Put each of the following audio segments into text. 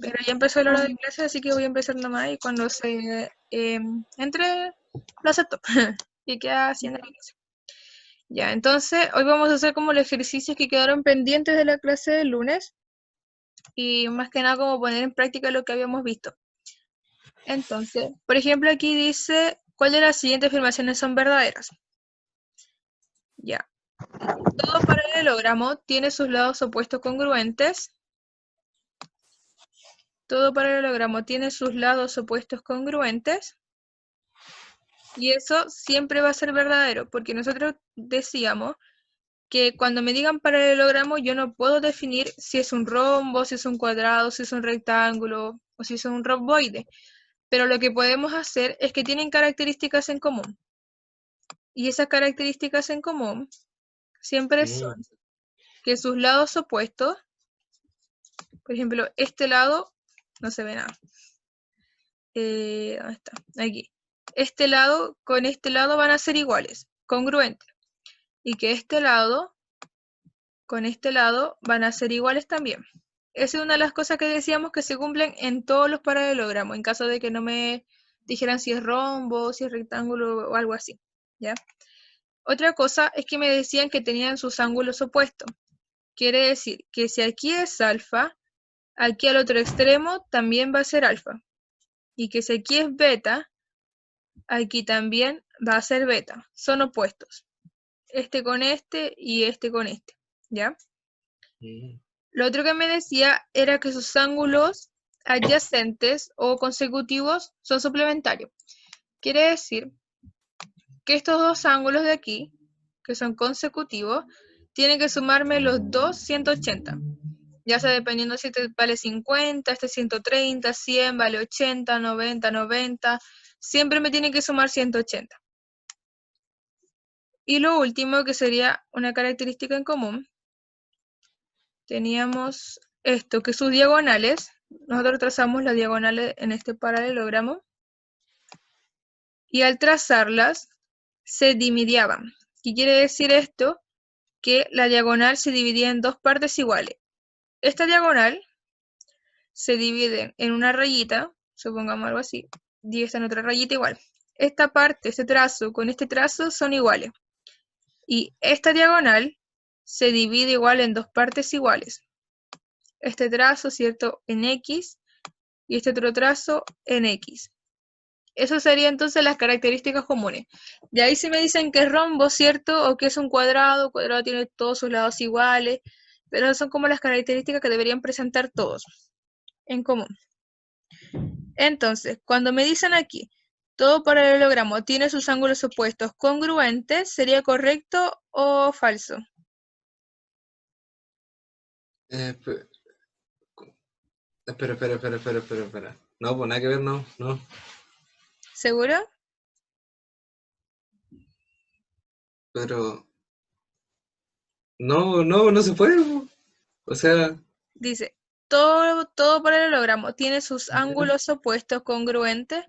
Pero ya empezó la hora de clase, así que voy a empezar nomás y cuando se entre, lo acepto. Y queda haciendo la clase. Ya, entonces hoy vamos a hacer como los ejercicios que quedaron pendientes de la clase del lunes y más que nada como poner en práctica lo que habíamos visto. Entonces, por ejemplo, aquí dice, ¿cuál de las siguientes afirmaciones son verdaderas? Ya, todo paralelogramo tiene sus lados opuestos congruentes. Todo paralelogramo tiene sus lados opuestos congruentes. Y eso siempre va a ser verdadero, porque nosotros decíamos que cuando me digan paralelogramo yo no puedo definir si es un rombo, si es un cuadrado, si es un rectángulo o si es un romboide. Pero lo que podemos hacer es que tienen características en común. Y esas características en común siempre Mm. son que sus lados opuestos, por ejemplo, este lado, no se ve nada. ¿Dónde está? Aquí. Este lado con este lado van a ser iguales, congruentes. Y que este lado con este lado van a ser iguales también. Esa es una de las cosas que decíamos que se cumplen en todos los paralelogramos, en caso de que no me dijeran si es rombo, si es rectángulo o algo así, ¿ya? Otra cosa es que me decían que tenían sus ángulos opuestos. Quiere decir que si aquí es alfa, aquí al otro extremo también va a ser alfa. Y que si aquí es beta, aquí también va a ser beta. Son opuestos. Este con este y este con este, ¿ya? Mm. Lo otro que me decía era que sus ángulos adyacentes o consecutivos son suplementarios. Quiere decir que estos dos ángulos de aquí, que son consecutivos, tienen que sumarme los dos 180. Ya sea dependiendo si este vale 50, este 130, 100, vale 80, 90, 90. Siempre me tienen que sumar 180. Y lo último, que sería una característica en común, teníamos esto, que sus diagonales, nosotros trazamos las diagonales en este paralelogramo, y al trazarlas se dividiaban. ¿Qué quiere decir esto? Que la diagonal se dividía en dos partes iguales. Esta diagonal se divide en una rayita, supongamos algo así, y esta en otra rayita igual. Esta parte, este trazo con este trazo son iguales. Y esta diagonal se divide igual en dos partes iguales. Este trazo, ¿cierto?, en X y este otro trazo en X. Eso serían entonces las características comunes. De ahí si me dicen que es rombo, ¿cierto? O que es un cuadrado tiene todos sus lados iguales, pero son como las características que deberían presentar todos en común. Entonces, cuando me dicen aquí, todo paralelogramo tiene sus ángulos opuestos congruentes, ¿sería correcto o falso? Espera, espera. No, pues nada que ver, no, no. ¿Seguro? Pero, no se puede, po. O sea, Dice, todo paralelogramo tiene sus ya. ángulos opuestos congruentes.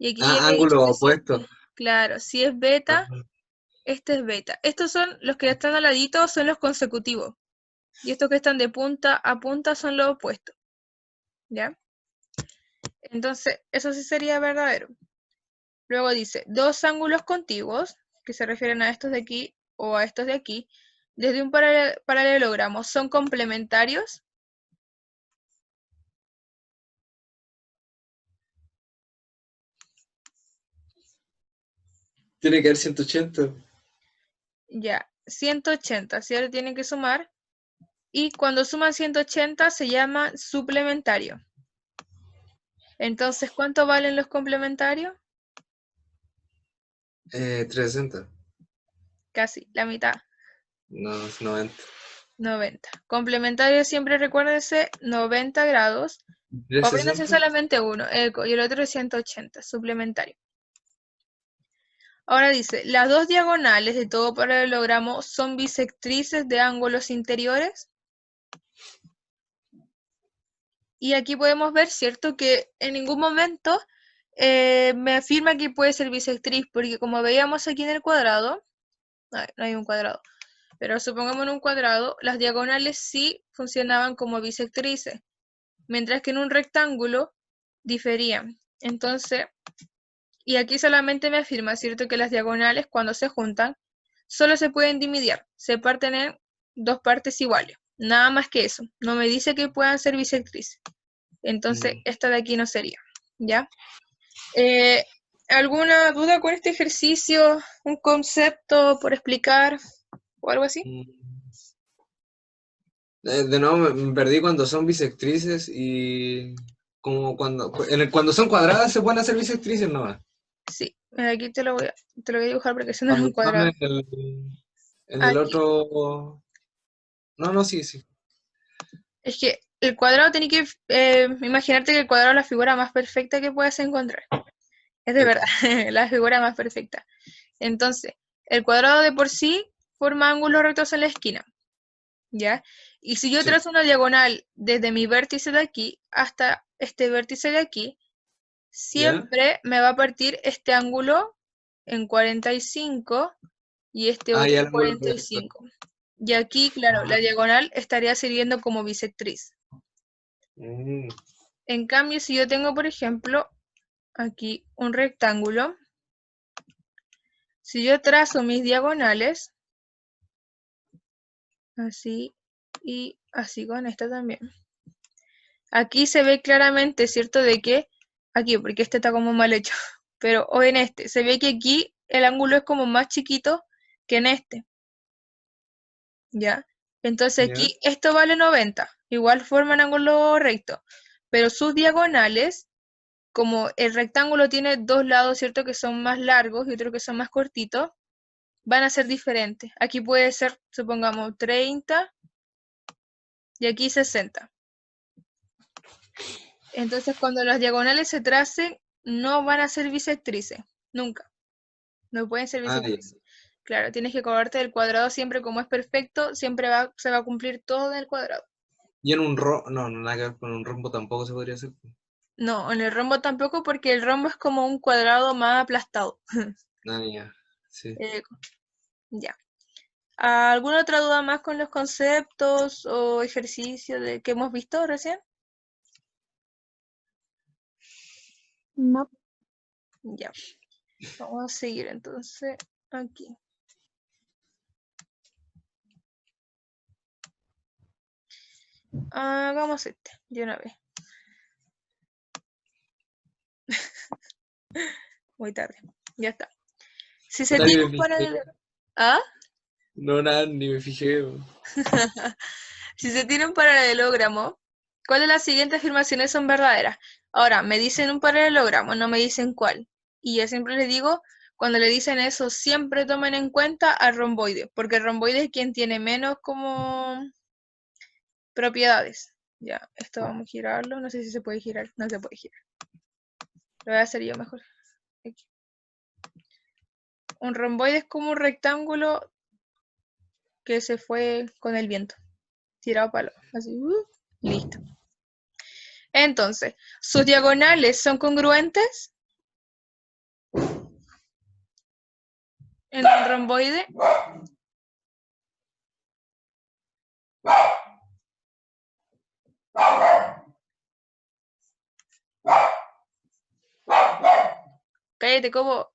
Y aquí ya Ah, había dicho ángulo que sí. opuesto. Claro, si es beta, Ajá. este es beta. Estos son los que están al ladito, son los consecutivos. Y estos que están de punta a punta son los opuestos. ¿Ya? Entonces, eso sí sería verdadero. Luego dice, dos ángulos contiguos, que se refieren a estos de aquí o a estos de aquí, desde un paralelogramo, son complementarios. Tiene que haber 180. Ya, 180, ¿cierto? Tienen que sumar. Y cuando suman 180 se llama suplementario. Entonces, ¿cuánto valen los complementarios? 360. Casi, la mitad, No, es 90. 90. Complementario siempre recuérdense 90 grados. O apréndanse 360. solamente uno, eco, y el otro es 180, suplementario. Ahora dice, las dos diagonales de todo paralelogramo son bisectrices de ángulos interiores. Y aquí podemos ver, ¿cierto?, que en ningún momento me afirma que puede ser bisectriz, porque como veíamos aquí en el cuadrado, no hay un cuadrado, pero supongamos en un cuadrado, las diagonales sí funcionaban como bisectrices. mientras que en un rectángulo diferían. Entonces, y aquí solamente me afirma, ¿cierto?, que las diagonales cuando se juntan solo se pueden dividir, se parten en dos partes iguales, nada más que eso. No me dice que puedan ser bisectrices. Entonces, esta de aquí no sería, ¿ya? ¿Alguna duda con este ejercicio? ¿Un concepto por explicar o algo así? De nuevo me perdí cuando son bisectrices y como cuando son cuadradas se pueden hacer bisectrices nomás. Sí, aquí te lo voy a dibujar porque si no es Cuando un están cuadrado. en el Aquí. otro... No, no, sí, sí. Es que el cuadrado tiene que imaginarte que el cuadrado es la figura más perfecta que puedes encontrar. Es de verdad, la figura más perfecta. Entonces, el cuadrado de por sí forma ángulos rectos en la esquina, ¿ya? Y si yo Sí, trazo una diagonal desde mi vértice de aquí hasta este vértice de aquí, ¿ya? siempre me va a partir este ángulo en 45 y este Ah, otro ya en el ángulo cuarenta y recto. cinco. Y aquí, claro, la Ajá. diagonal estaría sirviendo como bisectriz. Mm, En cambio, si yo tengo, por ejemplo, aquí un rectángulo, si yo trazo mis diagonales, así y así con esta también. Aquí se ve claramente, ¿cierto? De que, aquí, porque este está como mal hecho, pero o en este, se ve que aquí el ángulo es como más chiquito que en este, ¿ya? Entonces ¿ya? aquí esto vale 90, igual forman ángulo recto, pero sus diagonales, como el rectángulo tiene dos lados, ¿cierto? Que son más largos y otros que son más cortitos, van a ser diferentes. Aquí puede ser, supongamos, 30 y aquí 60. Entonces, cuando las diagonales se tracen, no van a ser bisectrices, nunca. No pueden ser Ah, ya. bisectrices. Claro, tienes que acordarte del cuadrado siempre como es perfecto, siempre se va a cumplir todo en el cuadrado. Y en un rombo, no, no, nada que ver con un rombo tampoco se podría hacer. No, en el rombo tampoco porque el rombo es como un cuadrado más aplastado. Ah, ya, sí. Eh, ya. ¿Alguna otra duda más con los conceptos o ejercicios que hemos visto recién? No. Ya. Vamos a seguir entonces aquí. Hagamos este, de una vez. Muy tarde. Ya está. Si se Puta, ni tiene me un fijé. paralelo... ¿Ah? No, nada, ni me fijé. Si se tiene un paralelogramo, ¿cuál de las siguientes afirmaciones son verdaderas? Ahora, me dicen un paralelogramo, no me dicen cuál. Y yo siempre les digo, cuando le dicen eso, siempre tomen en cuenta al romboide, porque el romboide es quien tiene menos como propiedades. Ya, esto vamos a girarlo, no sé si se puede girar, no se puede girar. Lo voy a hacer yo mejor. Aquí. Un romboide es como un rectángulo que se fue con el viento, tirado para así, listo. Entonces, ¿sus diagonales son congruentes en un romboide? Cállate, como...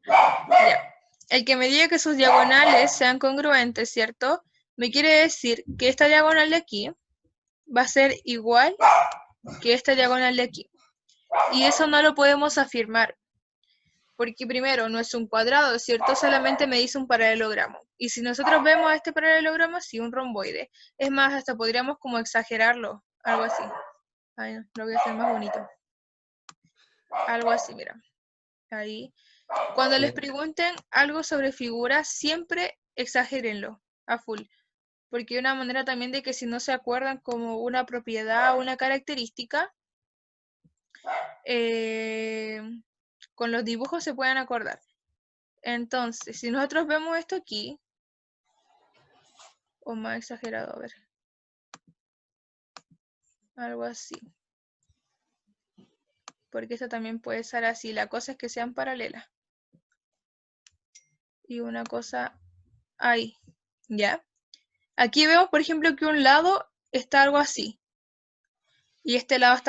Ya. El que me diga que sus diagonales sean congruentes, ¿cierto? Me quiere decir que esta diagonal de aquí va a ser igual que esta diagonal de aquí. Y eso no lo podemos afirmar, porque primero no es un cuadrado, ¿cierto? Solamente me dice un paralelogramo. Y si nosotros vemos este paralelogramo, sí, un romboide. Es más, hasta podríamos como exagerarlo, algo así. Ay, no, lo voy a hacer más bonito. Algo así, mira. Ahí. Cuando les Ya. pregunten algo sobre figuras, siempre exagérenlo a full. Porque hay una manera también de que si no se acuerdan como una propiedad o una característica, eh, con los dibujos se pueden acordar. Entonces, si nosotros vemos esto aquí, o más exagerado, a ver, algo así. Porque esto también puede ser así. La cosa es que sean paralelas. Y una cosa ahí, ¿ya? Aquí vemos, por ejemplo, que un lado está algo así. y este lado está